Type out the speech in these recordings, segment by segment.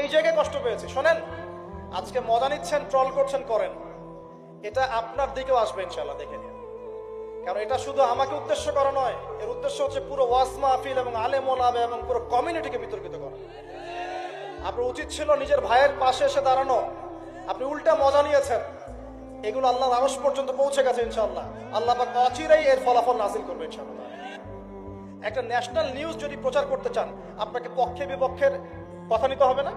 নিজেকে কষ্ট পেয়েছি। শোনেন, আজকে মজা নিচ্ছেন, ট্রল করছেন, করেন, এটা আপনার দিকেও আসবে ইনশাআল্লাহ, দেখে নিন। কারণ এটা শুধু আমাকে উদ্দেশ্য করা নয়, এর উদ্দেশ্য হচ্ছে পুরো ওয়াজ মাহফিল এবং আলেম ওলামা এবং পুরো কমিউনিটিকে বিতর্কিত করা। আপনার উচিত ছিল নিজের ভাইয়ের পাশে এসে দাঁড়ানো, আপনি উল্টা মজা নিয়েছেন। এগুলো আল্লাহর আরশ পর্যন্ত পৌঁছে গেছে ইনশাআল্লাহ। আল্লাহ পাক অচিরেই এর ফলাফল নাযিল করবে ইনশাআল্লাহ। একটা ন্যাশনাল নিউজ যদি প্রচার করতে চান, আপনাকে পক্ষে বিপক্ষের কথা নিতে হবে না?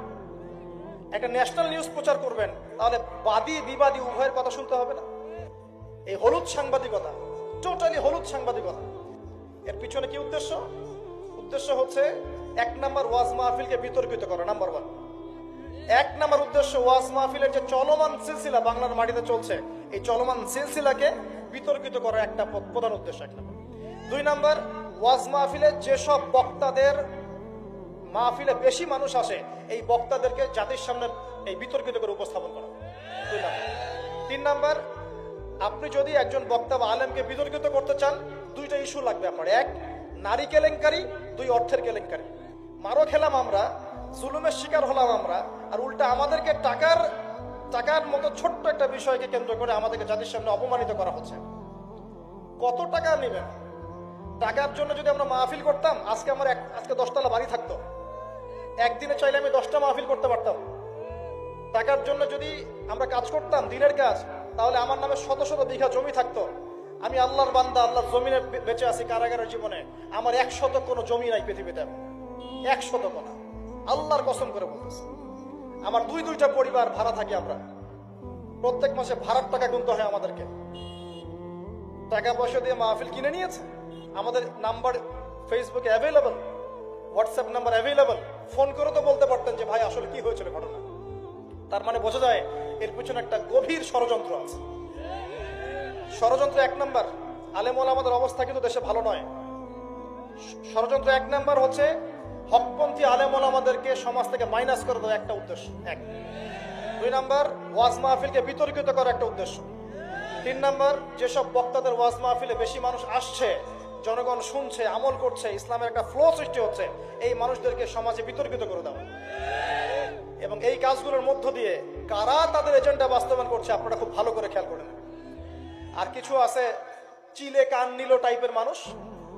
একটা ন্যাশনাল নিউজ প্রচার করবেন, তাহলে বাদী বিবাদী উভয়ের কথা শুনতে হবে না? এই হলুদ সাংবাদিকতা, টোটালি হলুদ সাংবাদিকতা। এর পিছনে কি উদ্দেশ্য? উদ্দেশ্য হচ্ছে 1 নাম্বার ওয়াজ মাহফিলকে বিতর্কিত করা, নাম্বার 1। 1 নাম্বার উদ্দেশ্য ওয়াজ মাহফিলের যে চলমান সিলসিলা বাংলার মাটিতে চলছে, এই চলমান সিলসিলাকে বিতর্কিত করা একটা প্রধান উদ্দেশ্য, 1 নাম্বার। 2 নাম্বার, ওয়াজ মাহফিলে যেসব বক্তাদের মাহফিলে বেশি মানুষ আসে, এই বক্তাদেরকে জাতির সামনে এই বিতর্কিত করে উপস্থাপন করা, 2 নাম্বার। 3 নাম্বার, আপনি যদি একজন বক্তা বা আলেমকে বিতর্কিত করতে চান, 2টা ইস্যু লাগবে আপনার। 1, নারী কেলেঙ্কারি, 2, অর্থের কেলেঙ্কারি। মারো খেলাম আমরা, জুলুমের শিকার হলাম আমরা, আর উল্টা আমাদেরকে টাকার মতো ছোট্ট একটা বিষয়কে কেন্দ্র করে আমাদেরকে জাতির সামনে অপমানিত করা হচ্ছে। কত টাকা নেবেন? টাকার জন্য যদি আমরা মাহফিল করতাম, আজকে 10 তলা বাড়ি থাকতো। একদিনে চাইলে আমি 10টা মাহফিল করতে পারতাম। টাকার জন্য যদি আমরা কাজ করতাম, দিনের কাজ, তাহলে আমার নামে শত শত বিঘা জমি থাকতো। আমি আল্লাহর বান্দা, আল্লাহর জমিনে বেঁচে আছি কারাগারের জীবনে। আমার 100 কোনো জমি নাই পৃথিবীতে, 100 না, আল্লাহর কসম করে বলতেছি। আমার 2টা পরিবার ভাড়া থাকি আমরা, প্রত্যেক মাসে ভাড়ার টাকা গুনতে হয় আমাদেরকে। টাকা পয়সা দিয়ে মাহফিল কিনে নিয়েছে। আমাদের নাম্বার ফেসবুকে available, WhatsApp number available. Phone করে তো বলতে পারতেন যে ভাই আসলে কি হয়েছিল ঘটনা। তার মানে বোঝা যায় এর পিছনে একটা গভীর ষড়যন্ত্র আছে। ষড়যন্ত্র 1 নাম্বার, আলেম ওলামাদের অবস্থা কিন্তু দেশে ভালো নয়। ষড়যন্ত্র 1 নাম্বার হচ্ছে হকপন্থী আলেম ওলামাদেরকে সমাজ থেকে মাইনাস করে দেওয়া, একটা উদ্দেশ্য 1। 2 নাম্বার, ওয়াজ মাহফিলকে বিতর্কিত করা, একটা উদ্দেশ্য। 3 নাম্বার, যেসব বক্তাদের ওয়াজ মাহফিলে বেশি মানুষ আসছে, জনগণ শুনছে, আমল করছে, ইসলামের একটা ফ্লো সৃষ্টি হচ্ছে, এই মানুষদেরকে সমাজে বিতর্কিত করে দেওয়া। এবং এই কাজগুলোর মধ্য দিয়ে কারা তাদের এজেন্ডা বাস্তবায়ন করছে আপনারা খুব ভালো করে খেয়াল করেন। আর কিছু আছে চিলে কান নিল টাইপের মানুষ,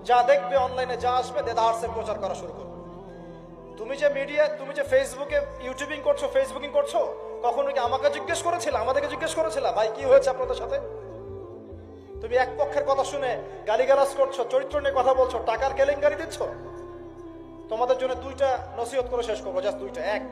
যা দেখবে অনলাইনে, যা আসবে দেদারসে প্রচার করা শুরু করবে। তুমি যে ফেসবুকে ইউটিউবিং করছো, ফেসবুকিং করছো, কখনো কি আমাদেরকে জিজ্ঞেস করেছিলা ভাই কি হয়েছে আপনাদের সাথে? তুমি এক পক্ষের কথা শুনে গালিগালাজ করছো, চরিত্র নিয়ে কথা বলছো, টাকার কেলেঙ্কারি দিচ্ছ। তোমাদের জন্য 2টা নসিহত করে শেষ করবো, জাস্ট 2টা। 1,